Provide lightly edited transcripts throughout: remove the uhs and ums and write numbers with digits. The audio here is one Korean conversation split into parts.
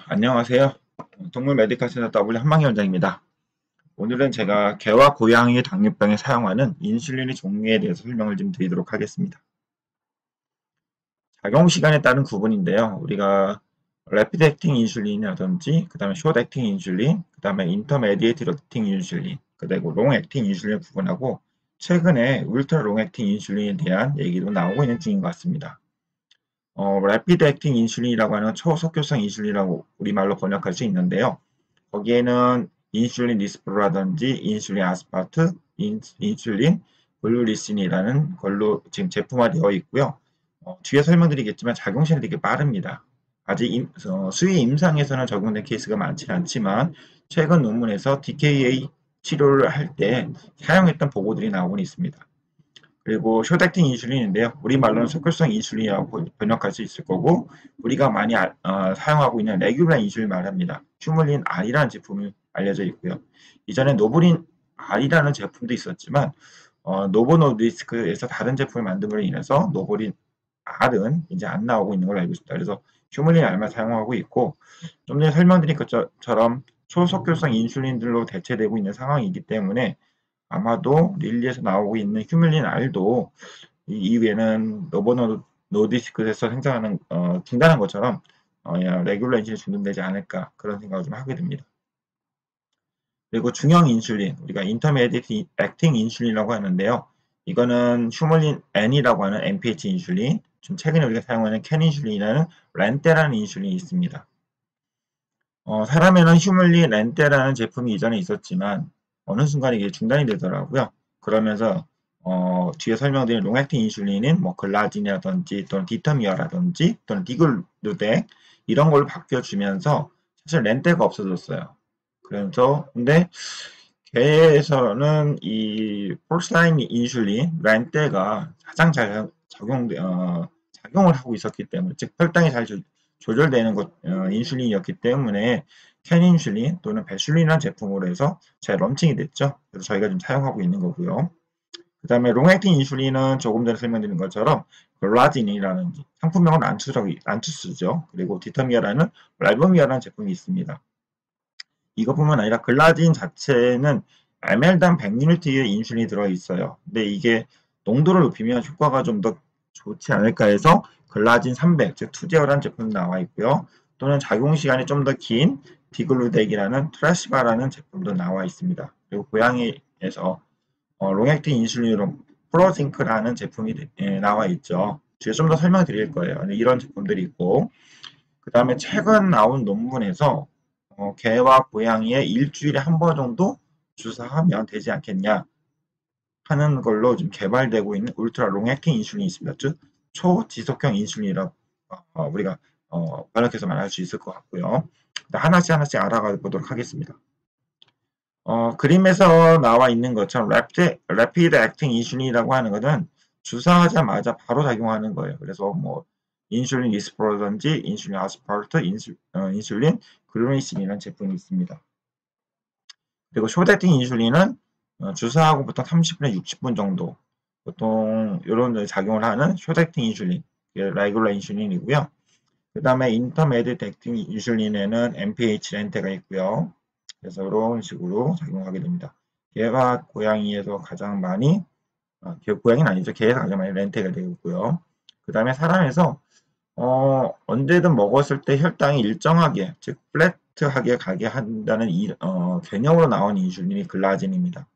안녕하세요. 동물 메디컬 센터 W 한방희 원장입니다. 오늘은 제가 개와 고양이 당뇨병에 사용하는 인슐린의 종류에 대해서 설명을 좀 드리도록 하겠습니다. 작용 시간에 따른 구분인데요. 우리가 래피드 액팅 인슐린이라든지 그 다음에 숏 액팅 인슐린, 그 다음에 인터메디에이트 액팅 인슐린, 그리고 롱 액팅 인슐린을 구분하고 최근에 울트라 롱 액팅 인슐린에 대한 얘기도 나오고 있는 중인 것 같습니다. 래피드 액팅 인슐린이라고 하는 초속효성 인슐린이라고 우리말로 번역할 수 있는데요. 거기에는 인슐린 리스프로라든지 인슐린 아스파트, 인슐린 글루리신이라는 걸로 지금 제품화되어 있고요. 뒤에 설명드리겠지만 작용 시간이 되게 빠릅니다. 아직 수의 임상에서는 적용된 케이스가 많지 않지만 최근 논문에서 DKA 치료를 할 때 사용했던 보고들이 나오고 있습니다. 그리고 쇼닥틴 인슐린인데요. 우리말로는 속효성 인슐린이라고 번역할 수 있을 거고 우리가 많이 사용하고 있는 레귤라 인슐린 말합니다. 휴물린 R이라는 제품이 알려져 있고요. 이전에 노브린 R이라는 제품도 있었지만 노보노디스크에서 다른 제품을 만듦으로 인해서 노브린 R은 이제 안 나오고 있는 걸로 알고 있습니다. 그래서 휴물린 R만 사용하고 있고 좀 전에 설명드린 것처럼 초속효성 인슐린들로 대체되고 있는 상황이기 때문에 아마도 릴리에서 나오고 있는 휴밀린 R도 이후에는 노버노 노디스크에서 생산하는 중단한 것처럼 레귤러 인슐린이 중단되지 않을까 그런 생각을 좀 하게 됩니다. 그리고 중형 인슐린, 우리가 인터메디에이트 액팅 인슐린이라고 하는데요. 이거는 휴멀린 N이라고 하는 NPH 인슐린, 좀 최근에 우리가 사용하는 캔 인슐린이라는 렌테라는 인슐린이 있습니다. 사람에는 휴멀린 렌테라는 제품이 이전에 있었지만 어느 순간 이게 중단이 되더라고요. 그러면서 뒤에 설명드린 롱액팅 인슐린은 뭐 글라진이라든지 또는 디터미어라든지 또는 디글루덱 이런 걸로 바뀌어주면서 사실 렌테가 없어졌어요. 그래서 근데 개에서는 이 폴스타인 인슐린 렌테가 가장 잘 작용을 하고 있었기 때문에 즉 혈당이 잘 조절되는 인슐린이었기 때문에 캔인슐린 또는 배슐린이라는 제품으로 해서 잘 런칭이 됐죠. 그래서 저희가 지금 사용하고 있는 거고요. 그 다음에 롱액팅 인슐린은 조금 전에 설명드린 것처럼 글라진이라는 상품명은 란투스죠. 그리고 디터미아라는 랄보미아라는 제품이 있습니다. 이것뿐만 아니라 글라진 자체는 ml당 100유니트의 인슐린이 들어있어요. 근데 이게 농도를 높이면 효과가 좀 더 좋지 않을까 해서 글라진 300, 즉 투제어라는 제품이 나와 있고요. 또는 작용 시간이 좀 더 긴 디글루덱이라는 트라시바라는 제품도 나와 있습니다. 그리고 고양이에서 롱액팅 인슐린으로 프로징크라는 제품이 나와 있죠. 뒤에 좀 더 설명드릴 거예요. 이런 제품들이 있고 그 다음에 최근 나온 논문에서 개와 고양이에 일주일에 한 번 정도 주사하면 되지 않겠냐 하는 걸로 좀 개발되고 있는 울트라 롱액팅 인슐린이 있습니다. 즉 초지속형 인슐린이라고 우리가 번역해서 말할 수 있을 것 같고요. 하나씩 알아가 보도록 하겠습니다. 그림에서 나와 있는 것처럼 래피드 액팅 인슐린이라고 하는 것은 주사하자마자 바로 작용하는 거예요. 그래서 뭐 인슐린 리스프로라든지 인슐린 아스파르트, 인슐린 글루리신이라는 제품이 있습니다. 그리고 숏 액팅 인슐린은 주사하고 보통 30분에서 60분 정도 보통 이런 작용을 하는 숏 액팅 인슐린, 레귤러 인슐린이고요. 그 다음에 인터메디에이트 액팅 인슐린에는 MPH 렌테가 있고요. 그래서 이런 식으로 작용하게 됩니다. 개와 고양이에서 가장 많이, 고양이는 아니죠. 개에서 가장 많이 렌테가 되고 있고요. 그 다음에 사람에서 언제든 먹었을 때 혈당이 일정하게, 즉 플랫하게 가게 한다는 개념으로 나온 인슐린이 글라진입니다.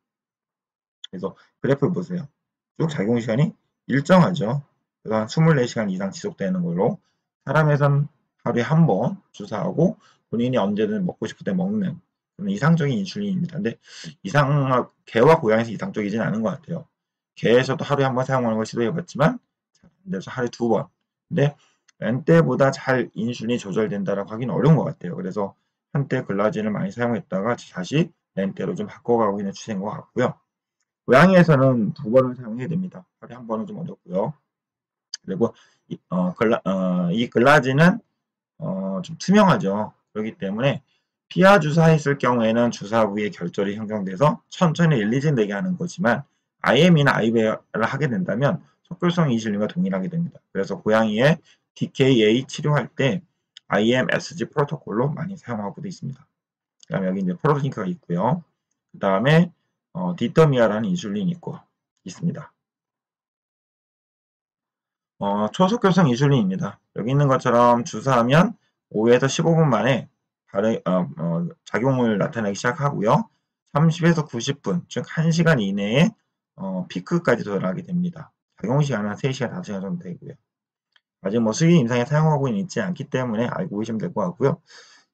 그래서 그래프를 보세요. 쭉 작용 시간이 일정하죠. 그래서 한 24시간 이상 지속되는 걸로 사람에선 하루에 한 번 주사하고 본인이 언제든 먹고 싶을 때 먹는 그런 이상적인 인슐린입니다. 근데 개와 고양이에서 이상적이진 않은 것 같아요. 개에서도 하루에 한 번 사용하는 걸 시도해봤지만 그래서 하루에 2번. 근데 렌테보다 잘 인슐린이 조절된다라고 하기는 어려운 것 같아요. 그래서 한때 글라진을 많이 사용했다가 다시 렌테로 좀 바꿔가고 있는 추세인 것 같고요. 고양이에서는 2번을 사용해야 됩니다. 하루에 한 번은 좀 어렵고요. 그리고 이 글라진은 좀 투명하죠. 그렇기 때문에 피하 주사했을 경우에는 주사 부위에 결절이 형성돼서 천천히 릴리징되게 하는 거지만 IM이나 IV를 하게 된다면 속결성 인슐린과 동일하게 됩니다. 그래서 고양이의 DKA 치료할 때 IMSG 프로토콜로 많이 사용하고도 있습니다. 그 다음에 여기 이제 프로링크가 있고요. 그 다음에 디터미아라는 인슐린이 있습니다. 초속교성 인슐린입니다. 여기 있는 것처럼 주사하면 5에서 15분 만에 작용을 나타내기 시작하고요. 30에서 90분, 즉 1시간 이내에 피크까지 도달하게 됩니다. 작용 시간은 3시간, 5시간 정도 되고요. 아직 뭐 수의 임상에 사용하고 있지 않기 때문에 알고 계시면 될 것 같고요.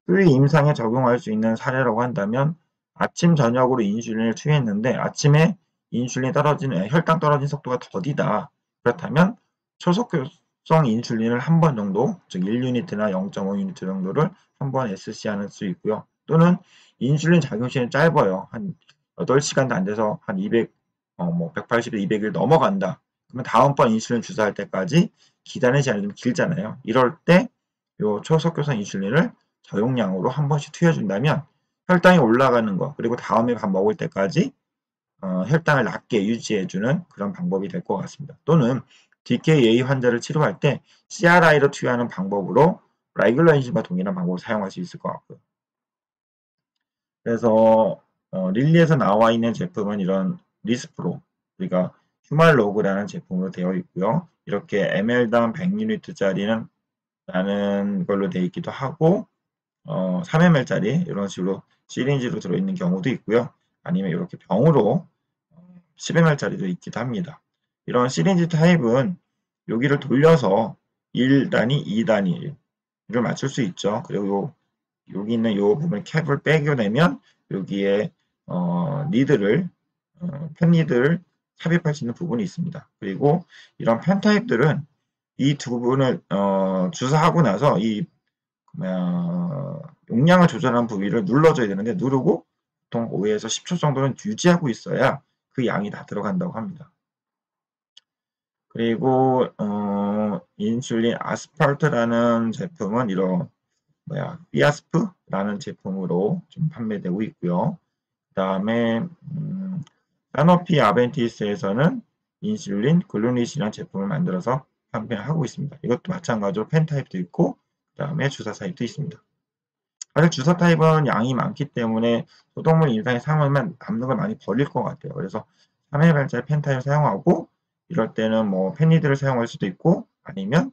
수의 임상에 적용할 수 있는 사례라고 한다면 아침, 저녁으로 인슐린을 투여했는데 아침에 인슐린 떨어지는 혈당 떨어진 속도가 더디다. 그렇다면 초속효성 인슐린을 한 번 정도, 즉 1유니트나 0.5유니트 정도를 한 번 SC할 수 있고요. 또는 인슐린 작용 시간이 짧아요. 한 8시간도 안 돼서 한 180에서 200일 넘어간다. 그러면 다음번 인슐린 주사할 때까지 기다리는 시간이 좀 길잖아요. 이럴 때 요 초속효성 인슐린을 저용량으로 한 번씩 투여준다면 혈당이 올라가는 거, 그리고 다음에 밥 먹을 때까지 혈당을 낮게 유지해주는 그런 방법이 될 것 같습니다. 또는 DKA 환자를 치료할 때 CRI로 투여하는 방법으로 레귤러 인슐린과 동일한 방법을 사용할 수 있을 것 같고요. 그래서 릴리에서 나와 있는 제품은 이런 리스프로, 우리가 휴말로그라는 제품으로 되어 있고요. 이렇게 ml당 100유니트짜리는 라는 걸로 되어 있기도 하고 3ml짜리 이런 식으로 시린지로 들어있는 경우도 있고요. 아니면 이렇게 병으로 10ml짜리도 있기도 합니다. 이런 시린지 타입은 여기를 돌려서 1단위, 2단위를 맞출 수 있죠. 그리고 여기 있는 이 부분 캡을 빼겨내면 여기에 니드를 펜 니드를 삽입할 수 있는 부분이 있습니다. 그리고 이런 펜 타입들은 이 두 부분을 주사하고 나서 이 용량을 조절한 부위를 눌러줘야 되는데 누르고 보통 5에서 10초 정도는 유지하고 있어야 그 양이 다 들어간다고 합니다. 그리고 인슐린 아스팔트라는 제품은 이런 피아스프라는 제품으로 좀 판매되고 있고요. 그 다음에 사노피 아벤티스에서는 인슐린 글루닛이라는 제품을 만들어서 판매하고 있습니다. 이것도 마찬가지로 펜 타입도 있고 그 다음에 주사 타입도 있습니다. 사실 주사 타입은 양이 많기 때문에 소독물 임상에 사용하면 남는 걸 많이 버릴 것 같아요. 그래서 3회발짜리 펜 타입을 사용하고 이럴 때는 뭐 펜니드를 사용할 수도 있고 아니면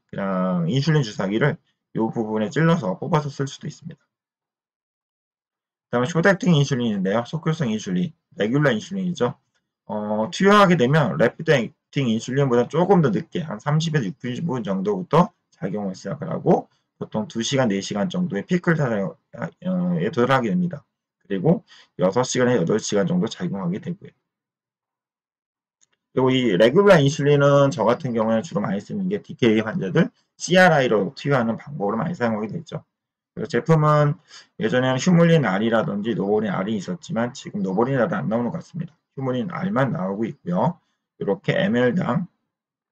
그냥 인슐린 주사기를 이 부분에 찔러서 뽑아서 쓸 수도 있습니다. 그 다음에 숏액팅 인슐린인데요. 속효성 인슐린, 레귤러 인슐린이죠. 투여하게 되면 래피드 액팅 인슐린보다 조금 더 늦게 한 30에서 60분 정도부터 작용을 시작을 하고 보통 2시간, 4시간 정도의 피클 타임에 도달하게 됩니다. 그리고 6시간에서 8시간 정도 작용하게 되고요. 그리고 이 레귤러 인슐린은 저 같은 경우에는 주로 많이 쓰는 게 DKA 환자들 CRI로 투여하는 방법으로 많이 사용하게 되죠. 그래서 제품은 예전에는 휴물린 R이라든지 노볼린 R이 있었지만 지금 노볼린 R은 안 나오는 것 같습니다. 휴물린 R만 나오고 있고요. 이렇게 ml당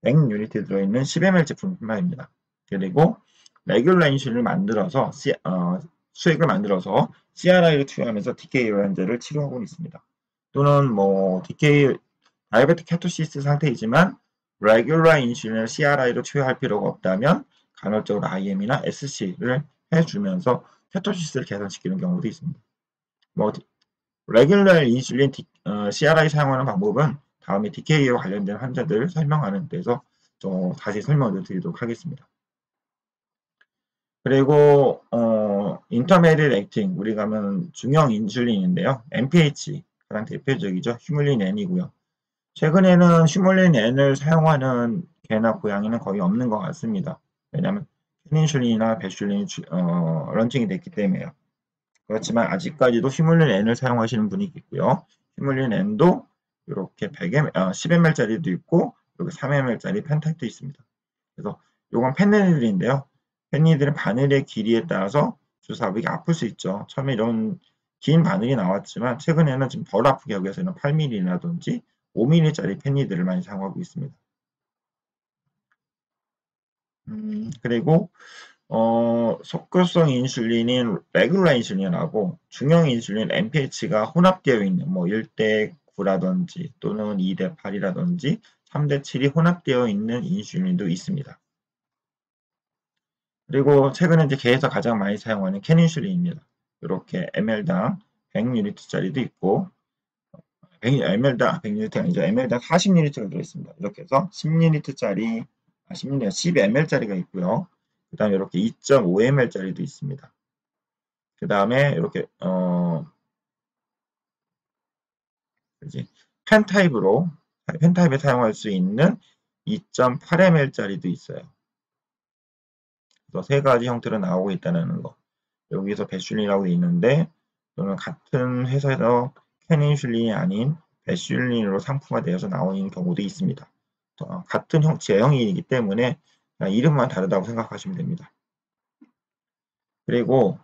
100유니트 들어있는 10ml 제품입니다. 그리고 레귤러 인슐린을 만들어서 수액을 만들어서 CRI를 투여하면서 DKA 환자를 치료하고 있습니다. 또는 뭐 DKA 다이어베틱 케토시스 상태이지만 레귤러 인슐린을 CRI로 투여할 필요가 없다면 간헐적으로 IM이나 SC를 해주면서 케토시스를 개선시키는 경우도 있습니다. 뭐 레귤러 인슐린 CRI 사용하는 방법은 다음에 DKA와 관련된 환자들 설명하는 데서 좀 다시 설명을 드리도록 하겠습니다. 그리고 인터메디ate 액팅 우리가 하면 중형 인슐린인데요. MPH 가장 대표적이죠. 휴물린 N이고요. 최근에는 휴물린 N을 사용하는 개나 고양이는 거의 없는 것 같습니다. 왜냐하면 페닌슐린이나 배슐린이 런칭이 됐기 때문에요. 그렇지만 아직까지도 휴물린 N을 사용하시는 분이 있고요. 휴물린 N도 이렇게 10ml짜리도 있고 이렇게 3ml짜리 펜타입도 있습니다. 그래서 이건 펜니들인데요. 펜니들은 바늘의 길이에 따라서 주사하기 아플 수 있죠. 처음에 이런 긴 바늘이 나왔지만 최근에는 좀 덜 아프게 하기 위해서는 8mm라든지 5mm짜리 펜니들을 많이 사용하고 있습니다. 그리고 속효성 인슐린인 레귤러 인슐린하고 중형 인슐린 MPH가 혼합되어 있는 뭐 1대 9라든지 또는 2대 8이라든지 3대 7이 혼합되어 있는 인슐린도 있습니다. 그리고 최근에 이제 개에서 가장 많이 사용하는 캐닌슐린입니다. 이렇게 ml당 100유니트짜리도 있고, ml당 100유니트가 아니죠. ml당 40유니트가 들어있습니다. 이렇게 해서 10유니트짜리, 10ml짜리가 있고요. 그 다음에 이렇게 2.5ml짜리도 있습니다. 그 다음에 이렇게 펜 타입에 사용할 수 있는 2.8ml짜리도 있어요. 그래서 세 가지 형태로 나오고 있다는 거. 여기서 배슐린이라고 있는데, 또는 같은 회사에서 캐닌슐린이 아닌 배슐린으로 상품화되어서 나오는 경우도 있습니다. 같은 제형이기 때문에 이름만 다르다고 생각하시면 됩니다. 그리고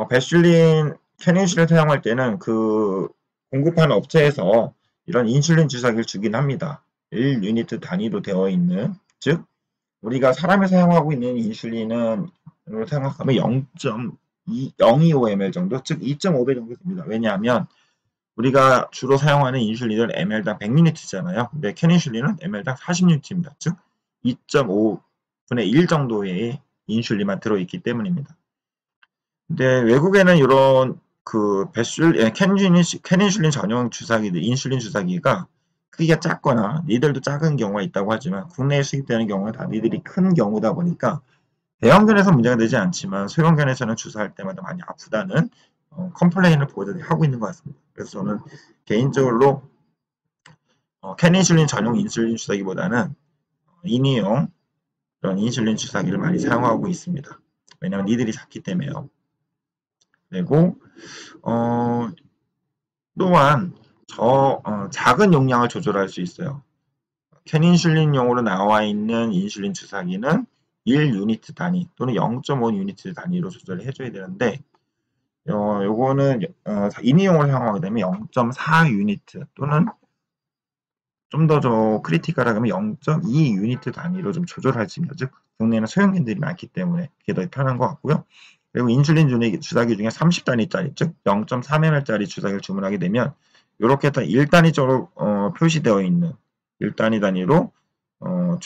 배슐린, 캐닌슐린 사용할 때는 그 공급하는 업체에서 이런 인슐린 주사기를 주긴 합니다. 1유니트 단위로 되어 있는, 즉 우리가 사람이 사용하고 있는 인슐린은 생각하면 0.025ml 정도, 즉 2.5배 정도 됩니다. 왜냐하면 우리가 주로 사용하는 인슐린은 ml당 100유니트잖아요. 근데 캐닌슐린은 ml당 40유니트입니다. 즉 2.5분의 1 정도의 인슐린만 들어있기 때문입니다. 근데 외국에는 이런 그 캐닌슐린 전용 주사기들, 인슐린 주사기가 크기가 작거나 니들도 작은 경우가 있다고 하지만 국내에 수입되는 경우는 다 니들이 큰 경우다 보니까 대형견에서 문제가 되지 않지만 소형견에서는 주사할 때마다 많이 아프다는 컴플레인을 하고 있는 것 같습니다. 그래서 저는 개인적으로 캐닌슐린 전용 인슐린 주사기보다는 인이용 그런 인슐린 주사기를 많이 사용하고 있습니다. 왜냐하면 니들이 작기 때문에요. 그리고 또한 작은 용량을 조절할 수 있어요. 캐닌슐린용으로 나와 있는 인슐린 주사기는 1유니트 단위 또는 0.5유니트 단위로 조절을 해줘야 되는데 요거는 인이용을 사용하게 되면 0.4유니트 또는 좀 더 크리티컬하게 하면 0.2유니트 단위로 좀 조절할 수 있습니다. 즉 국내에는 소형견들이 많기 때문에 그게 더 편한 것 같고요. 그리고 인슐린 주사기 중에 30단위짜리, 즉 0.3ml짜리 주사기를 주문하게 되면 이렇게 다 1단위적으로 표시되어 있는 1단위 단위로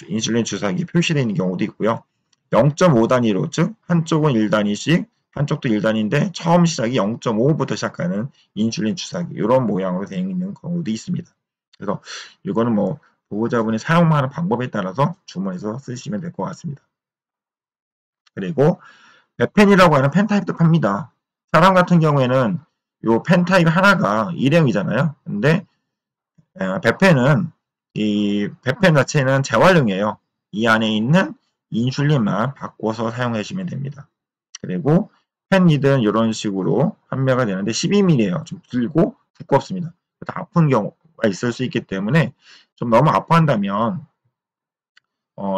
인슐린 주사기 표시되어 있는 경우도 있고요. 0.5단위로, 즉 한쪽은 1단위씩 한쪽도 1단위인데 처음 시작이 0.5부터 시작하는 인슐린 주사기, 이런 모양으로 되어 있는 경우도 있습니다. 그래서 이거는 뭐 보호자분이 사용하는 방법에 따라서 주문해서 쓰시면 될 것 같습니다. 그리고 웹펜이라고 하는 펜 타입도 팝니다. 사람 같은 경우에는 이 펜 타입 하나가 일회용이잖아요. 근데 웹펜은 이 웹펜 자체는 재활용이에요. 이 안에 있는 인슐린만 바꿔서 사용하시면 됩니다. 그리고 펜 니드는 이런 식으로 판매가 되는데 12mm예요. 좀 길고 두껍습니다. 아픈 경우가 있을 수 있기 때문에 좀 너무 아파한다면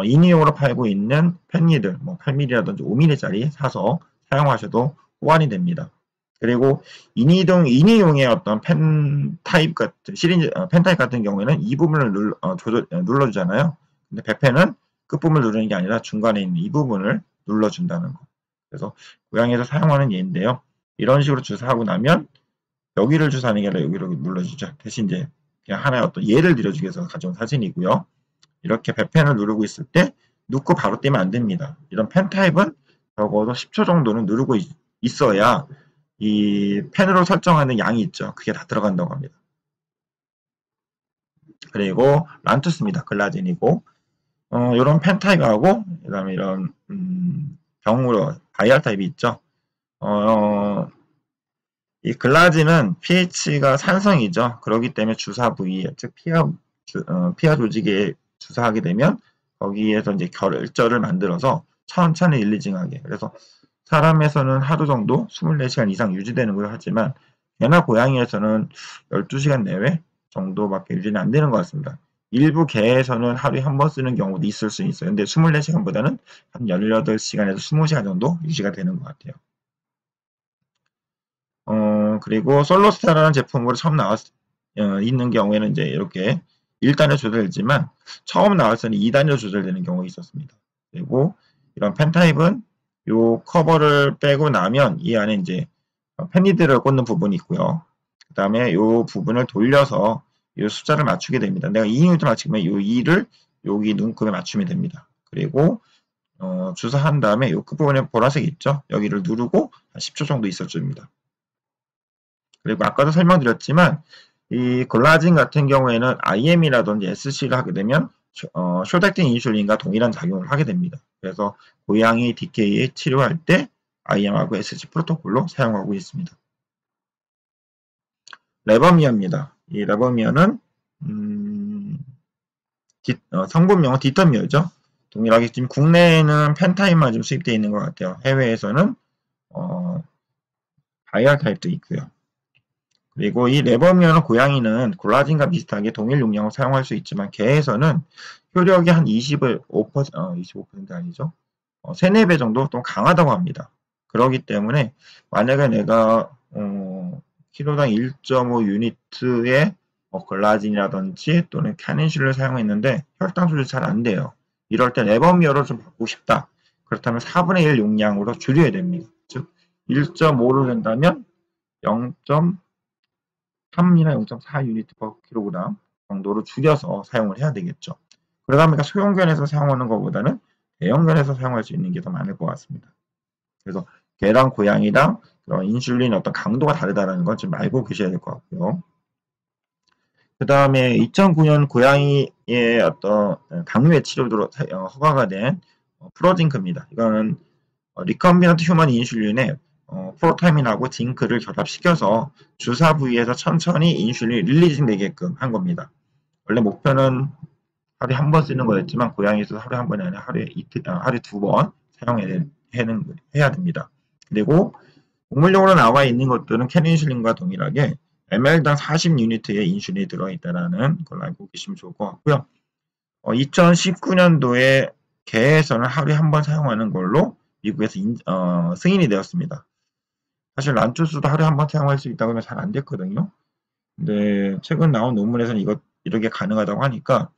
인이용으로 팔고 있는 펜니들, 뭐 8mm라든지 5mm짜리 사서 사용하셔도 호환이 됩니다. 그리고 인이용의 어떤 펜 타입 같은 펜 타입 같은 경우에는 이 부분을 눌러주잖아요. 근데 배펜은 끝부분을 누르는 게 아니라 중간에 있는 이 부분을 눌러준다는 거. 그래서 고양이에서 사용하는 예인데요. 이런 식으로 주사하고 나면 여기를 주사하는 게 아니라 여기를 눌러주죠. 대신 이제 그냥 하나의 어떤 예를 들어주기 위해서 가져온 사진이고요. 이렇게 배펜을 누르고 있을 때 눕고 바로 떼면 안 됩니다. 이런 펜 타입은 적어도 10초 정도는 누르고 있어야 이 펜으로 설정하는 양이 있죠. 그게 다 들어간다고 합니다. 그리고 란투스입니다. 글라진이고 이런 펜 타입하고 그 다음에 이런 병으로 바이알 타입이 있죠. 이 글라진은 pH가 산성이죠. 그렇기 때문에 주사 부위에, 즉 피하 조직에 주사하게 되면 거기에서 이제 결절을 만들어서 천천히 릴리징하게. 그래서 사람에서는 하루 정도 24시간 이상 유지되는 걸 하지만 개나 고양이에서는 12시간 내외 정도밖에 유지는 안 되는 것 같습니다. 일부 개에서는 하루에 한 번 쓰는 경우도 있을 수 있어요. 근데 24시간보다는 한 18시간에서 20시간 정도 유지가 되는 것 같아요. 그리고 솔로스타라는 제품으로 처음 있는 경우에는 이제 이렇게 1단위로 조절되지만 처음 나왔을 때는 2단위로 조절되는 경우가 있었습니다. 그리고 이런 펜 타입은 요 커버를 빼고 나면 이 안에 이제 펜니드를 꽂는 부분이 있고요. 그 다음에 요 부분을 돌려서 요 숫자를 맞추게 됩니다. 내가 2유니트 맞추면 요 2를 여기 눈금에 맞추면 됩니다. 그리고 주사한 다음에 요 끝부분에 보라색 있죠? 여기를 누르고 한 10초 정도 있어줍니다. 그리고 아까도 설명드렸지만 이 콜라진 같은 경우에는 IM이라든지 SC를 하게 되면 쇼닥틴 인슐린과 동일한 작용을 하게 됩니다. 그래서 고양이 DKE 치료할 때 IM하고 SC 프로토콜로 사용하고 있습니다. 레버미어입니다. 이 레버미어는 성분명은 디터미어죠. 동일하게 지금 국내에는 펜타임만 좀 수입되어 있는 것 같아요. 해외에서는 바이알 타입도 있고요. 그리고 이 레버미어는 고양이는 콜라진과 비슷하게 동일 용량을 사용할 수 있지만 개에서는 효력이 한 25% 아니죠. 3, 4배 정도 좀 강하다고 합니다. 그렇기 때문에 만약에 내가 키로당 1.5 유니트의 콜라진이라든지 또는 캐닌슐을 사용했는데 혈당 조절이 잘 안 돼요. 이럴 때 레버미어를 좀 받고 싶다. 그렇다면 4분의 1 용량으로 줄여야 됩니다. 즉 1.5로 된다면 0.3이나 0.4 유니트 per 킬로그램 정도로 줄여서 사용을 해야 되겠죠. 그러다 보니까 소형견에서 사용하는 것보다는 대형견에서 사용할 수 있는 게 더 많을 것 같습니다. 그래서 개랑 고양이랑 그런 인슐린 어떤 강도가 다르다는 건 좀 알고 계셔야 될 것 같고요. 그 다음에 2009년 고양이의 어떤 당뇨의 치료로 허가가 된 프로징크입니다. 이거는 리컴비넌트 휴먼 인슐린에 프로타민하고 징크를 결합시켜서 주사 부위에서 천천히 인슐린이 릴리징 되게끔 한 겁니다. 원래 목표는 하루에 한 번 쓰는 거였지만 고양이에서 하루에 한 번이 아니라 하루에 2번 사용해야 됩니다. 그리고 곡물용으로 나와 있는 것들은 캐닌슐린과 동일하게 ml당 40유니트의 인슐린이 들어있다는 걸 알고 계시면 좋을 것 같고요. 2019년도에 개에서는 하루에 한 번 사용하는 걸로 미국에서 승인이 되었습니다. 사실 란투스도 하루에 한 번 사용할 수 있다고 하면 잘 안 됐거든요. 근데 최근 나온 논문에서는 이렇게 가능하다고 하니까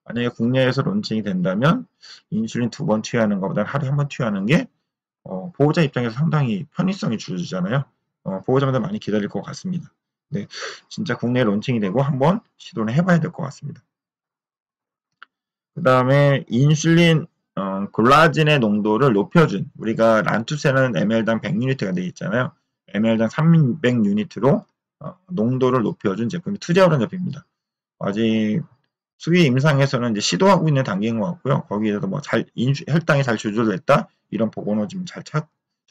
만약에 국내에서 론칭이 된다면 인슐린 2번 투여하는 것보다는 하루에 한 번 투여하는 게 보호자 입장에서 상당히 편의성이 줄어들잖아요. 보호자분들 많이 기다릴 것 같습니다. 네, 진짜 국내에 론칭이 되고 한번 시도를 해봐야 될 것 같습니다. 그 다음에 인슐린 글라진의 농도를 높여준 우리가 란투세는 ml당 100유니트가 되어 있잖아요. ml당 300유니트로 농도를 높여준 제품이 투제오란 제품입니다. 아직 수위 임상에서는 이제 시도하고 있는 단계인 것 같고요. 거기에서도 뭐 혈당이 잘 조절됐다 이런 보고는 지금 저도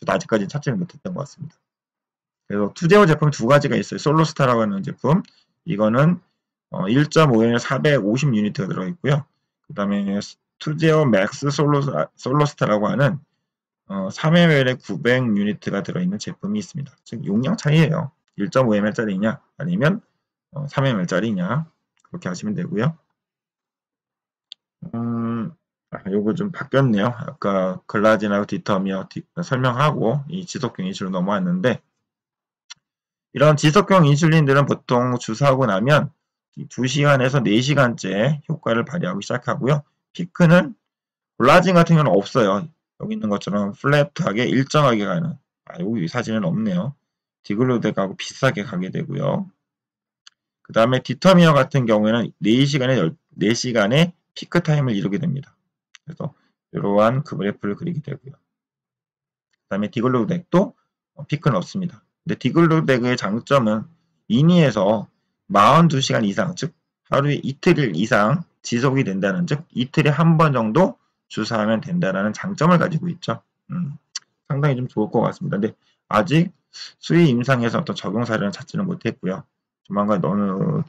아직까지 찾지는 못했던 것 같습니다. 그래서 투제오 제품 두 가지가 있어요. 솔로스타라고 하는 제품 이거는 1.5M에 450유니트가 들어있고요. 그 다음에 투제오 맥스 솔로스타라고 하는 3ml에 900유니트가 들어있는 제품이 있습니다. 즉 용량 차이예요. 1.5ml짜리냐 아니면 3ml짜리냐 그렇게 하시면 되고요. 요거 좀 바뀌었네요. 아까 글라진하고 디터미어 설명하고 이 지속형 인슐린 넘어왔는데 이런 지속형 인슐린들은 보통 주사하고 나면 2시간에서 4시간째 효과를 발휘하고 시작하고요. 피크는 글라진 같은 경우는 없어요. 여기 있는 것처럼 플랫하게 일정하게 가는 여기 사진은 없네요. 디글루덱하고 비슷하게 가게 되고요. 그 다음에 디터미어 같은 경우에는 4시간에 피크 타임을 이루게 됩니다. 그래서 이러한 그 그래프를 그리게 되고요. 그 다음에 디글루덱도 피크는 없습니다. 근데 디글루덱의 장점은 인위에서 42시간 이상, 즉 하루에 이틀 이상 지속이 된다는, 즉 이틀에 한 번 정도 주사하면 된다는 장점을 가지고 있죠. 상당히 좀 좋을 것 같습니다. 근데 아직 수의 임상에서 어떤 적용 사례는 찾지는 못했고요. 조만간 좀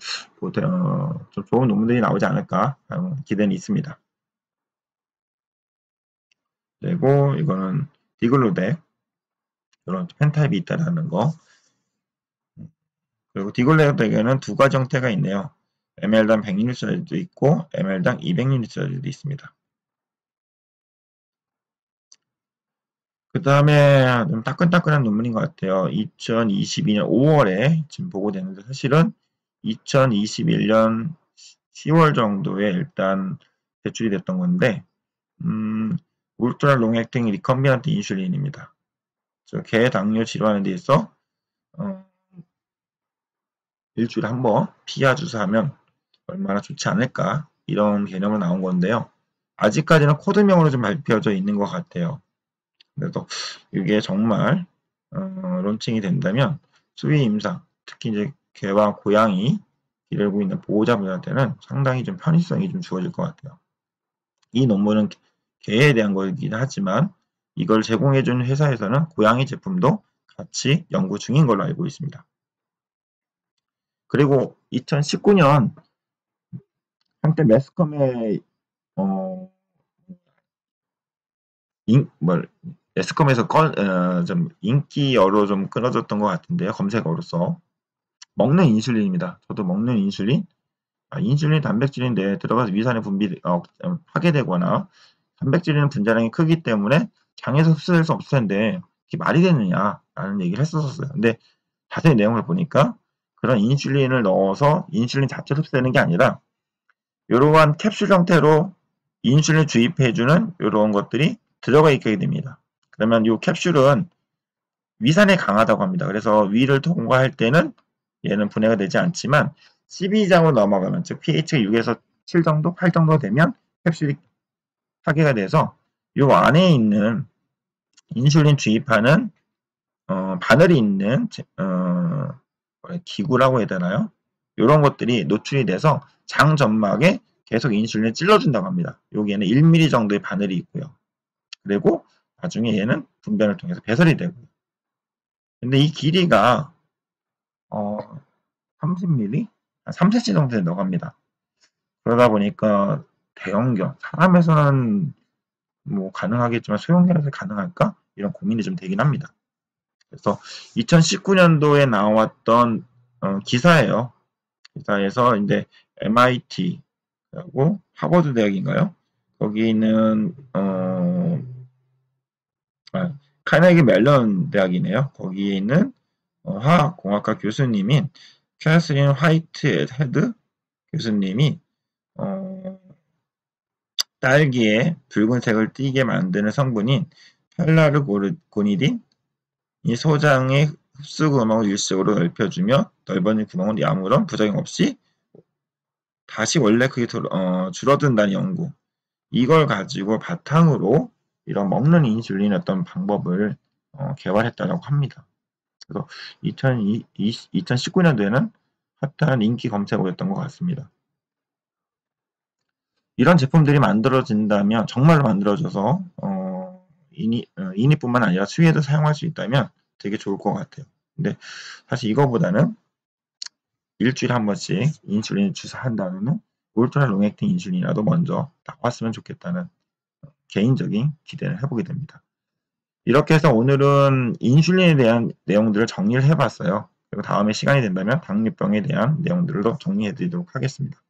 좋은 논문들이 나오지 않을까 하는 기대는 있습니다. 그리고 이거는 디글루덱 이런 펜타입이 있다라는 거. 그리고 디글루덱에는 두 가지 형태가 있네요. ml당 100유니트짜리도 있고 ml당 200유니트짜리도 있습니다. 그 다음에 좀 따끈따끈한 논문인 것 같아요. 2022년 5월에 지금 보고됐는데 사실은 2021년 10월 정도에 일단 배출이 됐던 건데 울트라 롱액팅 리컴비넌트 인슐린입니다. 개 당뇨 치료하는 데 있어 일주일에 한 번 피하 주사하면 얼마나 좋지 않을까 이런 개념으로 나온 건데요. 아직까지는 코드명으로 좀 발표져 있는 것 같아요. 그래서 이게 정말 론칭이 된다면 수의 임상, 특히 이제 개와 고양이 기르고 있는 보호자분들한테는 상당히 좀 편의성이 좀 주어질 것 같아요. 이 논문은 개에 대한 거이긴 하지만 이걸 제공해주는 회사에서는 고양이 제품도 같이 연구 중인 걸로 알고 있습니다. 그리고 2019년 한때 매스컴에 매스컴에서 좀 인기어로 좀 끊어졌던 것 같은데요. 검색어로서 먹는 인슐린입니다. 저도 먹는 인슐린, 인슐린 단백질인데 들어가서 위산에 파괴되거나 단백질은 분자량이 크기 때문에 장에서 흡수될 수 없을 텐데 이게 말이 되느냐라는 얘기를 했었어요. 근데 자세히 내용을 보니까 그런 인슐린을 넣어서 인슐린 자체로 흡수되는 게 아니라 이러한 캡슐 형태로 인슐린을 주입해주는 이런 것들이 들어가 있게 됩니다. 그러면 이 캡슐은 위산에 강하다고 합니다. 그래서 위를 통과할 때는 얘는 분해가 되지 않지만 12장으로 넘어가면 즉 pH가 6에서 7 정도, 8 정도 되면 캡슐이 파괴가 돼서 이 안에 있는 인슐린 주입하는 바늘이 있는 기구라고 해야 되나요? 이런 것들이 노출이 돼서 장 점막에 계속 인슐린을 찔러준다고 합니다. 여기에는 1mm 정도의 바늘이 있고요. 그리고 나중에 얘는 분변을 통해서 배설이 되고요. 근데 이 길이가 30mm? 한 3cm 정도 넘어갑니다. 그러다 보니까 대형견, 사람에서는 뭐 가능하겠지만 소형견에서 가능할까? 이런 고민이 좀 되긴 합니다. 그래서 2019년도에 나왔던 기사예요. 기사에서 이제 MIT하고 하버드 대학인가요? 거기 있는 카네기 멜론 대학이네요. 거기에 있는 화학공학과 교수님인 캐서린 화이트 헤드 교수님이 딸기에 붉은색을 띠게 만드는 성분인 펠라르고니딘 이 소장의 흡수 구멍을 일시적으로 넓혀주며 넓어진 구멍은 아무런 부작용 없이 다시 원래 그게 줄어든다는 연구. 이걸 가지고 바탕으로 이런 먹는 인슐린 어떤 방법을 개발했다고 합니다. 그래서 2019년도에는 핫한 인기 검색어였던 것 같습니다. 이런 제품들이 만들어진다면 정말로 만들어져서 인위뿐만 아니라 수위에도 사용할 수 있다면 되게 좋을 것 같아요. 근데 사실 이거보다는 일주일에 한 번씩 인슐린 주사한다면 울트라 롱액팅 인슐린이라도 먼저 나왔으면 좋겠다는 개인적인 기대를 해보게 됩니다. 이렇게 해서 오늘은 인슐린에 대한 내용들을 정리를 해봤어요. 그리고 다음에 시간이 된다면 당뇨병에 대한 내용들을 더 정리해드리도록 하겠습니다.